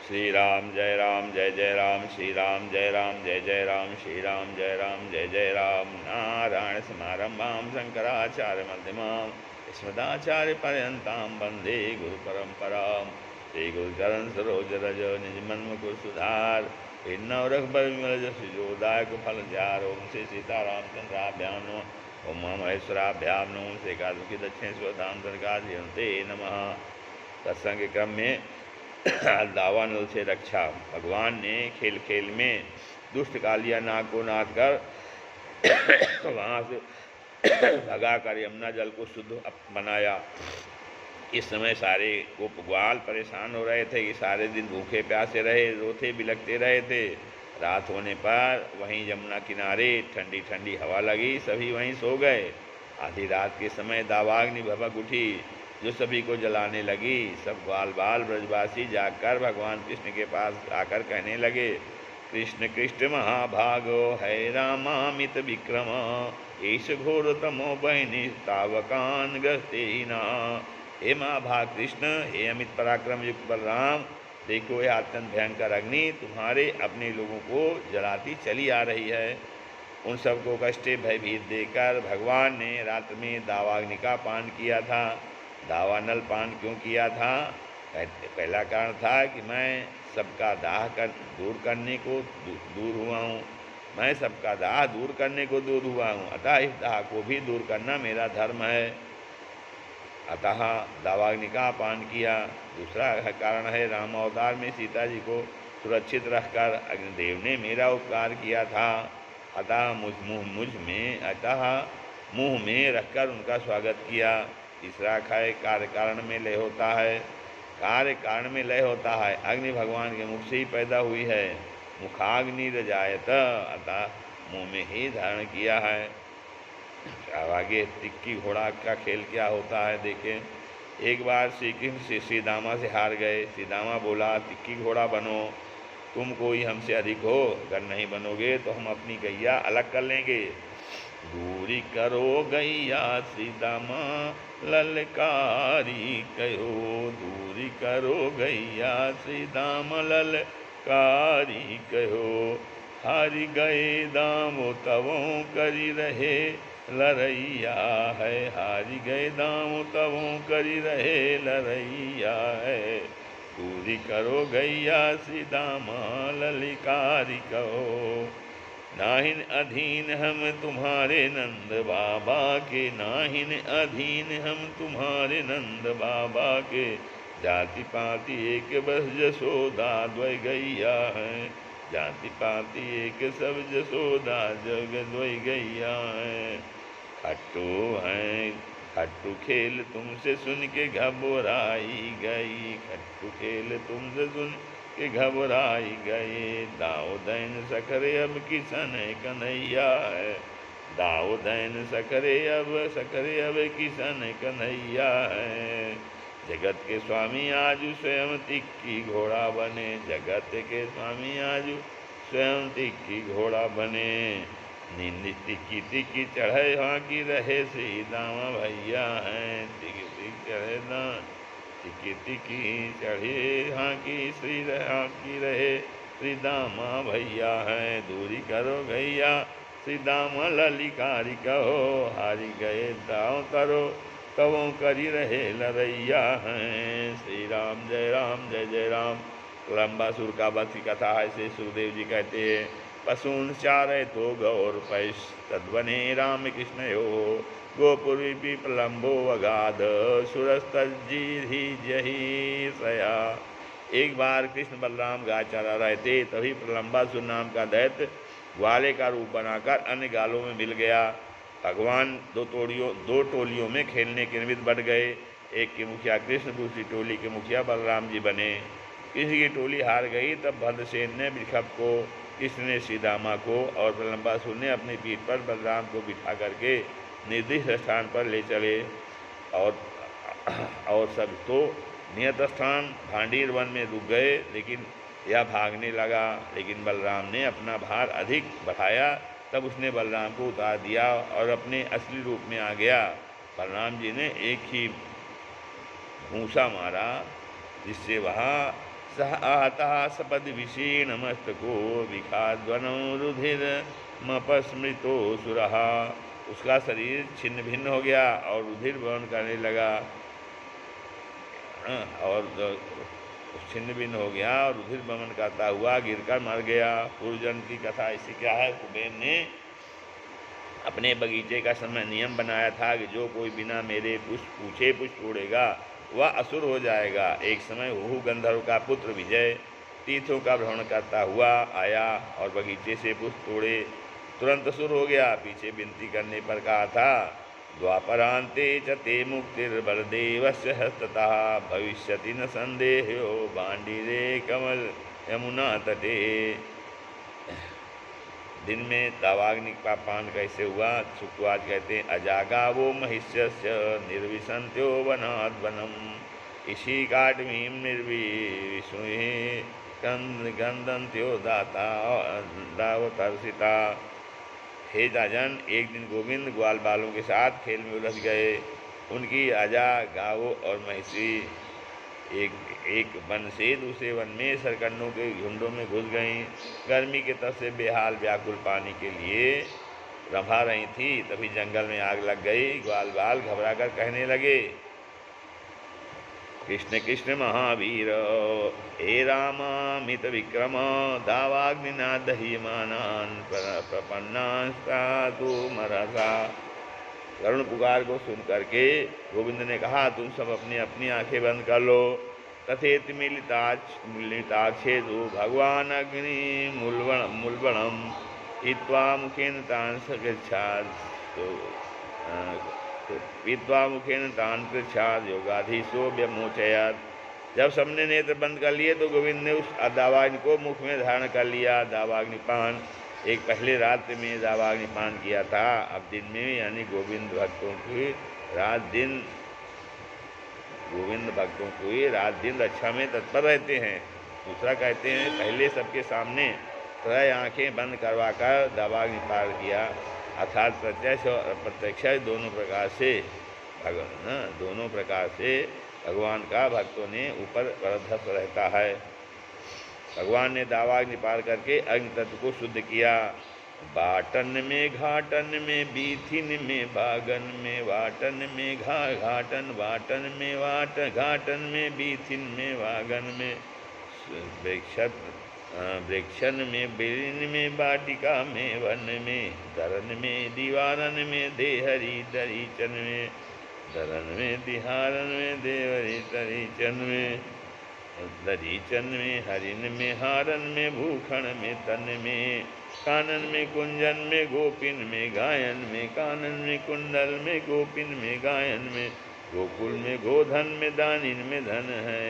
श्री राम जय जय राम, श्री राम जय जय राम, श्री राम जय जय राम। नारायण समारंभां शंकराचार्य मध्यमां अस्मदाचार्य पर्यन्तां वन्दे गुरु परंपरां। श्री गुरुचरण सरोज रज निज मन मुकुर सुधार, नव रघुबर विमल जसु जो दायक फल जार। ओम श्री सीताराम चंद्राभ्याम नमः, ओम महेश्वराभ्याम नमः, श्री कालुकी दक्षिण स्वधाम दरगाते नमः। सत्संग क्रम में दावानल से रक्षा। भगवान ने खेल खेल में दुष्ट कालिया नाग को नाथ कर वहाँ से भगा कर यमुना जल को शुद्ध बनाया। इस समय सारे गोप ग्वाल परेशान हो रहे थे कि सारे दिन भूखे प्यासे रहे, रोते बिलखते रहे थे। रात होने पर वहीं यमुना किनारे ठंडी ठंडी हवा लगी, सभी वहीं सो गए। आधी रात के समय दावाग्नि भभक उठी जो सभी को जलाने लगी। सब ग्वाल बाल ब्रजवासी जागकर भगवान कृष्ण के पास आकर कहने लगे, कृष्ण कृष्ण महाभागो है रामामित विक्रम, ईश घोर तमो बहिनी तावकान गस्ते न। हे महाभाग कृष्ण, हे अमित पराक्रम युक्त बलराम, देखो यह अत्यंत भयंकर अग्नि तुम्हारे अपने लोगों को जलाती चली आ रही है। उन सबको कष्टे भयभीत देकर भगवान ने रात्र में दावाग्नि का पान किया था। दावानल पान क्यों किया था? पहला कारण था कि मैं सबका दाह दूर करने को दूर हुआ हूँ, मैं सबका दाह दूर करने को दूर हुआ हूँ, अतः इस दाह को भी दूर करना मेरा धर्म है, अतः दावाग्नि का पान किया। दूसरा कारण है राम अवतार में सीता जी को सुरक्षित रखकर अग्निदेव ने मेरा उपकार किया था, अतः मुँह में रखकर उनका स्वागत किया। तीसरा कार्य कारण में लय होता है, कार्य कारण में लय होता है। अग्नि भगवान के मुख से ही पैदा हुई है, मुखाग्नि रजायत, अतः मुँह में ही धारण किया है। अब आगे टिक्की घोड़ा का खेल क्या होता है देखें। एक बार श्री कृष्ण श्रीदामा से हार गए। श्रीदामा बोला, टिक्की घोड़ा बनो, तुम कोई हमसे अधिक हो, अगर नहीं बनोगे तो हम अपनी गैया अलग कर लेंगे। दूरी करो गैया श्रीदामा ललकारी कहो, दूरी करो गैया श्रीदामा ललकारी कहो। हारि गए दामो तवों करी रहे लरैया है, हारि गए दामो तवों करी रहे लरैया है। दूरी करो गैया श्रीदामा ललकारी कहो। नाहिन अधीन हम तुम्हारे नंद बाबा के, नाहिन अधीन हम तुम्हारे नंद बाबा के। जाति पाति एक बस जसोदा द्वय गैया है, जाति पाति एक सब जसोदा जग द्वय गैया है। खट्टू हैं खट्टू खेल तुमसे सुन के घबराई गई, खट्टू खेल तुमसे सुन के घबराई गए। दाऊ दैन सकरे अब किसन कन्हैया है, दाऊ दैन सकरे अब किसन कन्हैया है। जगत के स्वामी आजू स्वयं तिक्की घोड़ा बने, जगत के स्वामी आजू स्वयं तिक्की घोड़ा बने। नींद तिक्की तिक्की चढ़े हाँ की रहे श्री दामा भैया हैं, तिक्की तिक्की चढ़े दाम तिक्की तिक्की चढ़े हाँ की रहे श्री दामा भैया हैं। दूरी करो गैया श्री दामा ललिकारी कहो, हारी गए दाव करो कवों करी रहे लरैया हैं। श्री राम जय राम। लंबासुर का वध की कथा है। श्री सुखदेव जी कहते हैं, पशून चारे तो गौर पैश तद्वने राम कृष्ण यो, गोपुरी प्रलम्बो अगाध सुरस्तजी जही सया। एक बार कृष्ण बलराम गाय चरा रहे थे, तभी प्रलम्बासुर नाम का दैत्य ग्वाले का रूप बनाकर अन्य गालों में मिल गया। भगवान दो टोलियों में खेलने के निमित्त बढ़ गए। एक की मुखिया कृष्ण, दूसरी टोली के मुखिया बलराम जी बने। किसी की टोली हार गई, तब भद्रसेन ने वृषभ को, कृष्ण ने श्रीदामा को और प्रलम्बासुर ने अपनी पीठ पर बलराम को बिठा करके निर्दिष्ट स्थान पर ले चले और सब तो नियत स्थान भांडीर वन में रुक गए। लेकिन यह भागने लगा, लेकिन बलराम ने अपना भार अधिक बढ़ाया। तब उसने बलराम को उतार दिया और अपने असली रूप में आ गया। बलराम जी ने एक ही घूंसा मारा, जिससे वह सह आता सपद विषीण मस्तको विखाध्वनो रुधिर मपस्मृतो सुरहा। उसका शरीर छिन्न भिन्न हो गया और रुधिर बहन करने लगा, और छिन्न भिन्न हो गया और रुधिर बमन करता हुआ गिरकर मर गया। पूर्वजन्म की कथा इससे क्या है, कुबेर ने अपने बगीचे का समय नियम बनाया था कि जो कोई बिना मेरे पूछे पुष्प तोड़ेगा वह असुर हो जाएगा। एक समय हुहु गंधर्व का पुत्र विजय तीर्थों का भ्रमण करता हुआ आया और बगीचे से पुष्प तोड़े, तुरंत असुर हो गया। पीछे विनती करने पर कहा था, द्वापरांते च ते मुक्तिर्बलदेवस्य हस्ततः भविष्यति न संदेहो बांडीरे कमल यमुना तटे। दिन में दावाग्नि का पान कैसे हुआ, शुक्रवार कहते हैं, अजागा वो महिष्यस्य निर्विशंत्यो वनाद वनम इसी काटमीम निर्विष्णुहि गंधंत्यो दाता दावतर्षिता। हे राजन, एक दिन गोविंद ग्वाल बालों के साथ खेल में उलझ गए। उनकी अजा गावो और महिषी एक वन से दूसरे वन में सरकंडों के झुंडों में घुस गईं। गर्मी के तप से बेहाल व्याकुल पानी के लिए रंभा रही थी, तभी जंगल में आग लग गई। ग्वाल बाल घबरा कर कहने लगे, कृष्ण कृष्ण महावीर हे रामामित विक्रम दावाग्निना दह्यमानान् प्रपन्नान् तु मरसा। करुण पुकार को सुन करके गोविंद ने कहा, तुम सब अपनी अपनी आंखें बंद कर लो। तथेति मिलिताक्षेदु भगवान अग्नि मूलबणम हित्वा मुखेन तान कृच्छाद योगाधीशो व्यमोचयत। जब सबने नेत्र बंद कर लिए तो गोविंद ने उस दावाग्नि को मुख में धारण कर लिया। दावाग्निपान एक पहले रात्रि में दावाग्निपान किया था, अब दिन में, यानी गोविंद भक्तों की रात दिन रक्षा में तत्पर रहते हैं। दूसरा कहते हैं, पहले सबके सामने त्रय आंखें बंद करवाकर दावाग्निपान किया, अर्थात प्रत्यक्ष और अप्रत्यक्ष दोनों प्रकार से भगवान का भक्तों ने ऊपर वरदहस्त रहता है। भगवान ने दावाग्नि पार करके अग्नि तत्व को शुद्ध किया। बाटन में घाटन में बीथिन में बागन में वाटन में घाटन वाटन में वाट घाटन में बीथिन में वागन में वृक्षन में बिरिन में बाटिका में वन में दरन में दीवारन में देहरी दरीचन में दरन में दिहारन में देवरी दरीचन में दरीचन में हरिन में हारन में भूखण में तन में कानन में कुंजन में गोपिन में गायन में कानन में कुंडल में गोपिन में गायन में गोकुल में गोधन में दानिन में धन है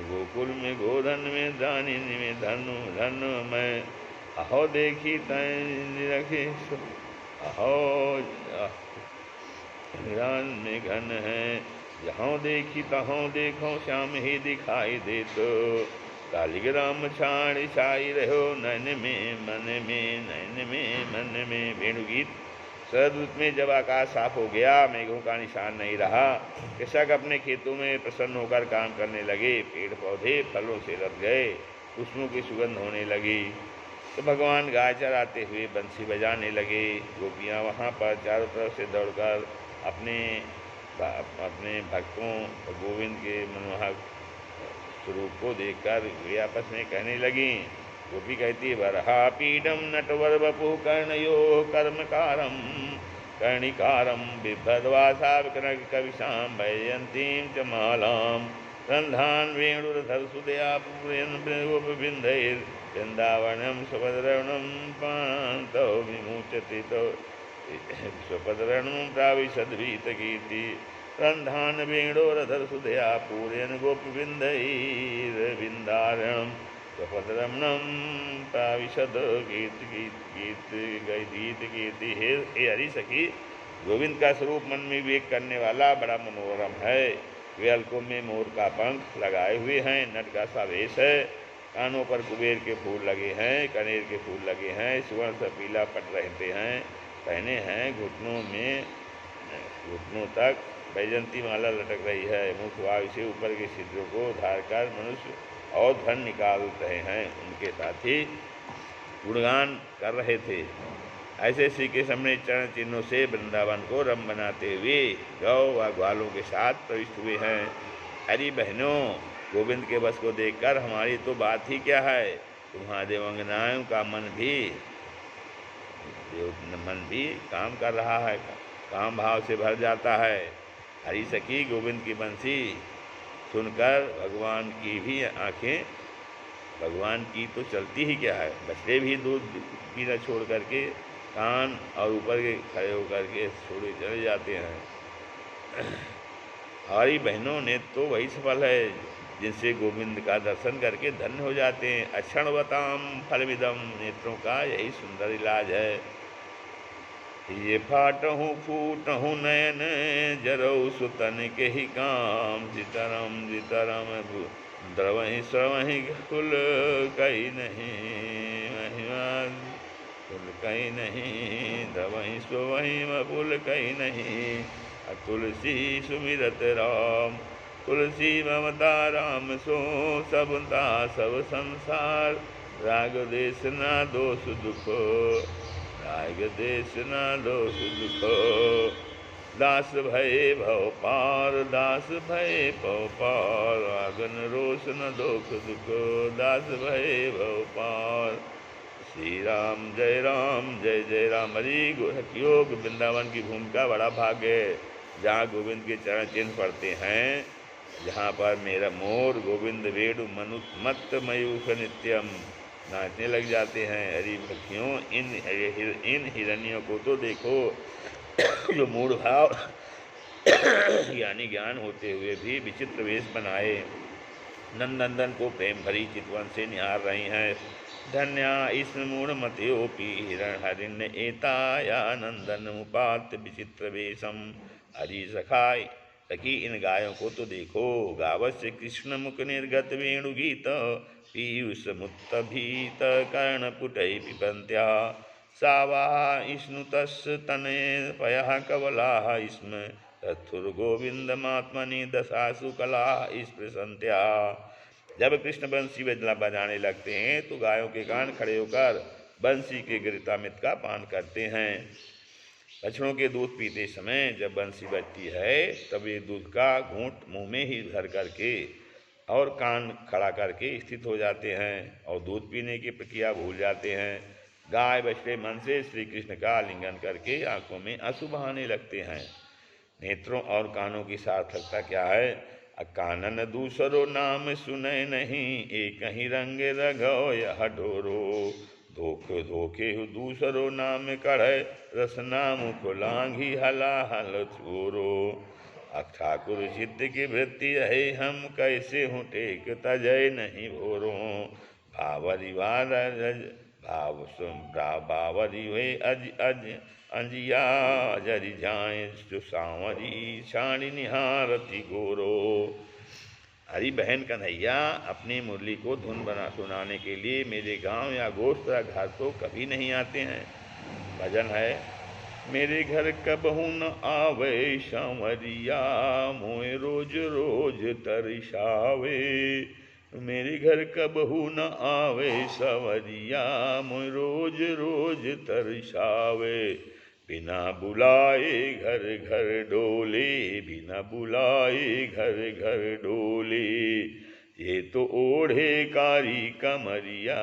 गोकुल में गोधन में दानिन में धन मैं अहो देखी तय रखे अहो में घन है जहाँ देखी तहाँ देखो श्याम ही दिखाई दे तो कालीग्राम छाड़ छाई रहो नैन में मन में। वेणुगीत। शरद ऋतु में जब आकाश साफ हो गया, मेघों का निशान नहीं रहा, कृषक अपने खेतों में प्रसन्न होकर काम करने लगे। पेड़ पौधे फलों से लद गए, पुष्पों की सुगंध होने लगी। तो भगवान गाय चराते हुए बंसी बजाने लगे। गोपियाँ वहाँ पर चारों तरफ से दौड़कर अपने भक्तों और गोविंद के मनमोहक स्वरूप को देखकर वे आपस में कहने लगी। गोपी कहती है, वरहा पीडम नटवर बपु कर्णयो कर्मकारम कर्णिकारम बिभ्रद्वासा विकनक कविशाम वैजयंतीम च मालाम रंधान वेणुरधर सुदया पूरयन वृंदावनम सुभद्रवणम पांतो विमुचति तो स्वपदरणं प्राविशद्वीतकीर्ति रंधान वेणोरधर सुदया पूरयन गोपविंदैर्विंदारणं स्वपदरमणं प्राविशद कीर्ति। हे हरि सखी, गोविंद का स्वरूप मन में विवेक करने वाला बड़ा मनोरम है। वे अलकों में मोर का पंख लगाए हुए हैं, नट का सा वेश है, कानों पर कुबेर के फूल लगे हैं, कनेर के फूल लगे हैं, सुवर्ण सा पीला पट रहते हैं पहने हैं, घुटनों तक वैजंती माला लटक रही है। मुख भाग से ऊपर के छिद्रों को धारकर मनुष्य और धन निकाल रहे हैं। उनके साथी गुणगान कर रहे थे। ऐसे श्री कृष्ण अपने चरण चिन्हों से वृंदावन को रम बनाते हुए गौ व ग्वालों के साथ प्रविष्ट हुए हैं। अरे बहनों, गोविंद के बस को देखकर हमारी तो बात ही क्या है, तुम्हारे देवांगनाओं का मन भी काम कर रहा है, काम भाव से भर जाता है। हरी सखी, गोविंद की बंसी सुनकर भगवान की भी आंखें, भगवान की तो चलती ही क्या है, बछड़े भी दूध पीना छोड़ करके कान और ऊपर के खड़े होकर के छोड़े चले जाते हैं। हमारी बहनों ने तो वही सफल है जिनसे गोविंद का दर्शन करके धन्य हो जाते हैं। अक्षणवताम फलविदम, नेत्रों का यही सुंदर इलाज है। ये फाटहूँ फूटहूँ नयन, जरऊ सुतन के ही काम, जितरम जितरम द्रवहि स्रवहि कुल कही नहीं, महिमा कुल कही नहीं, द्रवहि स्रवहि मपुल कही नहीं। तुलसी सुमिरत राम, तुलसी ममता राम सो, सबता सब संसार, राग देश ना दोष दुखो, राग देश ना दोष दुखो। दास भय भव पार, दास भय भव पार, आगन रोष न दोख दुखो, दास भय भव पार। श्री राम जय जय राम। हरि योग वृंदावन की भूमि का बड़ा भाग्य है, जहाँ गोविंद के चरण चिन्ह पड़ते हैं, जहाँ पर मेरा मोर गोविंद वेणु मनुत मयूख नित्यम नाचने लग जाते हैं। हरि भक्तियों, इन हिरण्यों को तो देखो जो मूढ़ भाव यानी ज्ञान होते हुए भी विचित्र वेश बनाए नंदनंदन को प्रेम भरी चितवन से निहार रही हैं। धन्या इसमें मूढ़ मतयोपी हिरण हरिण्य एताया नंदन उपात विचित्र वेशम। हरि सखाय सखी, इन गायों को तो देखो, गावस्य कृष्ण मुख निर्गत वेणुगीत, पीयूष मुत्त भीत कर्णपुटै पिबन्त्या, सावाः इष्णुतस् तने पयः कवलाः स्म, तत्थुर्गोविन्दमात्मनि दशासु कलाः स्पृशन्त्या। जब कृष्ण बंसी बजाने लगते हैं तो गायों के कान खड़े होकर बंसी के गिरतामित का पान करते हैं। बछड़ों के दूध पीते समय जब बंसी बजती है तब ये दूध का घूंट मुंह में ही भर करके और कान खड़ा करके स्थित हो जाते हैं और दूध पीने की प्रक्रिया भूल जाते हैं। गाय बछड़े मन से श्री कृष्ण का आलिंगन करके आंखों में आंसू बहाने लगते हैं। नेत्रों और कानों की सार्थकता क्या है? कानन दूसरो नाम सुने नहीं, एक ही रंग रघो यह ढोरो, धोखे धोखे दूसरो नाम कढ़े, रसना मुख लांघी हला हल छोरो। ठाकुर चित्त की वृत्ति है, हम कैसे हूँ टेक तजय नहीं भोरो। भावरी बावरी वे अज अज अंजिया जरि जाए सांवरी, छाणी निहारती गोरो। हरी बहन कन्हैया अपनी मुरली को धुन बना सुनाने के लिए मेरे गांव या गोश्त या घर तो कभी नहीं आते हैं। भजन है, मेरे घर कबहू न आवे सांवरिया, मोए रोज रोज तरसावे। मेरे घर कबहू न आवे सांवरिया, मोए रोज रोज तरसावे। बिना बुलाए घर घर डोले, बिना बुलाए घर घर डोले। ये तो ओढ़े कारी कमरिया,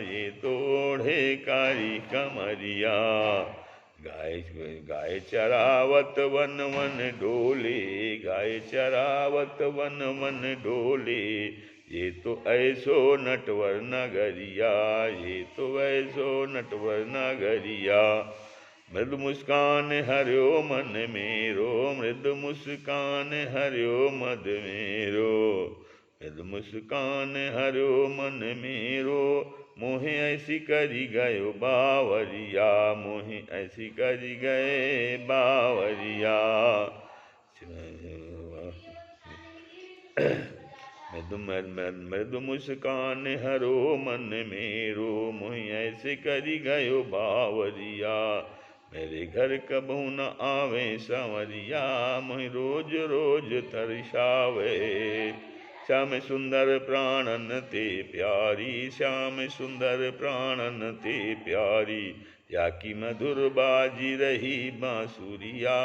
ये तो ओढ़े कारी कमरिया। गाय चरावत वन वन डोले, गाय चरावत वन वन डोले। ये तो ऐसो नटवर नगरिया, ये तो ऐसो नटवर नगरिया। मृदु मुस्कान हरियो मन मेरो, मृदु मुस्कान हरियो मद मेरो। मृदु मुस्कान हरियो मन मेरो, मोहे ऐसी करी गयो बावरिया, मोहे ऐसी करी गए बावरिया। मृदु मुस्कान हरो मन मेरो, मोहि ऐसे करी गयो बावरिया। मेरे घर कबहू न आवे संवरिया, मोहि रोज रोज तरसावे। श्याम सुंदर प्राणन ते प्यारी, श्याम सुंदर प्राणन ते प्यारी। या की मधुर बाजी रही बांसुरिया,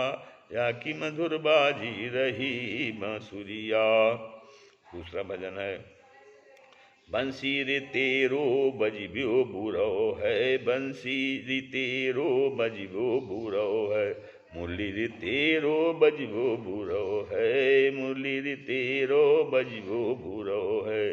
या की मधुर बाजी रही बांसुरिया। दूसरा भजन है, बंसी रे तेरो बजिब्यो बुरो है, बंसी रे तेरो बजिब्यो बुरो है। मुरली रे तेरो बजिब्यो बुरो है, मुरली रे तेरो बजिब्यो बुरो है।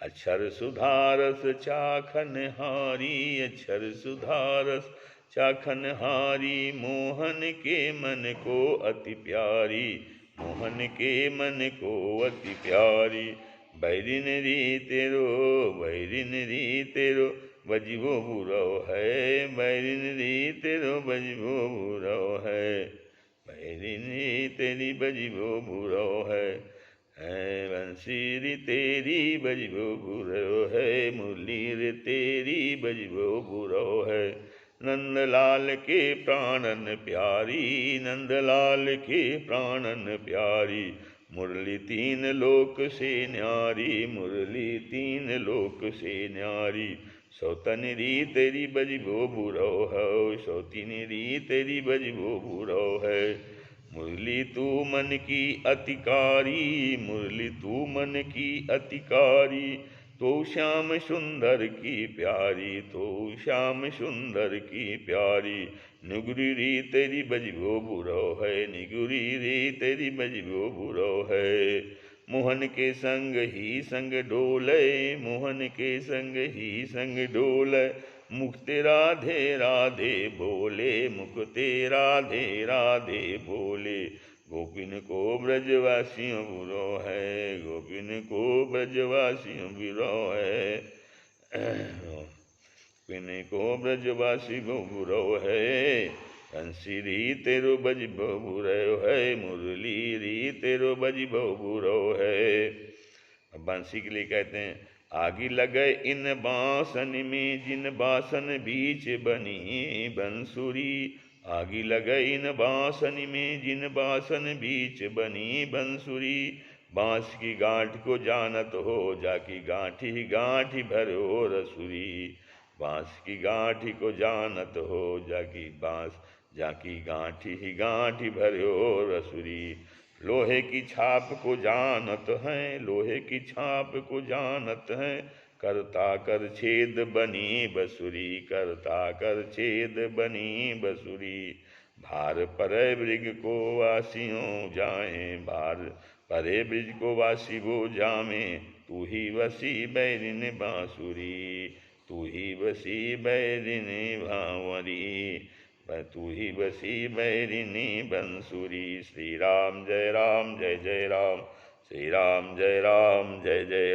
अक्षर सुधारस चाखन हारी, अक्षर सुधारस चाखन हारी। मोहन के मन को अति प्यारी, मोहन के मन को अति प्यारी। बैरिन री तेरो, बैरिन री तेरो बजिबो बुरो है, बैरिन री तेरो बजिबो बुरो है। बैरिन री तेरी बजिबो बुरो है, बंसी री तेरी बजिबो बुरो है, मुरली रे तेरी बजिबो बुरो है। नंदलाल के प्राणन प्यारी, नंदलाल के प्राणन प्यारी। मुरली तीन लोक से न्यारी, मुरली तीन लोक से न्यारी। सौतन री तेरी बजिबो बुरो है, सौतीन री तेरी बजिबो बुरो है। मुरली तू मन की अतिकारी, मुरली तू मन की अतिकारी। तो श्याम सुंदर की प्यारी, तो श्याम सुंदर की प्यारी। निगुरी री तेरी बजिबो बुरो है, निगुरी री तेरी बजिबो बुरो है। मोहन के संग ही संग डोले, मोहन के संग ही संग डोले। मुख ते राधे राधे बोले, मुख ते राधे राधे बोले। गोपिन को ब्रजवासियों बुरो है, गोपिन को ब्रजवासियों बुरो है। गोपिन को ब्रजवासी बुरो है। बंसी री तेरो बजिबो बुरो है, मुरली री तेरो बजिबो बुरो है। बंसी के लिए कहते हैं, आगी लगे इन बासन में जिन बासन बीच बनी बंसुरी। आगी लगे इन बासन में जिन बासन बीच बनी बंसुरी। बांस की गांठ को जानत हो, जाकी गांठी गांठी भरो रसुरी। बांस की गांठी को जानत हो, जाकी बांस जाकी गांठी ही गांठी भरो रसुरी। लोहे की छाप को जानत हैं, लोहे की छाप को जानत हैं। करता कर छेद बनी बसुरी, करता कर छेद बनी बसुरी। भार परे ब्रिग को वासियों जाए, भार परे ब्रिज को वासी वो जामे। तू ही वसी बैरिन बांसुरी, तू ही वसी बैरिन भांवरी। तू ही बसी बैरिनी बंसुरी। श्री राम जय राम जय जय राम, श्री राम जय राम जय जय राम।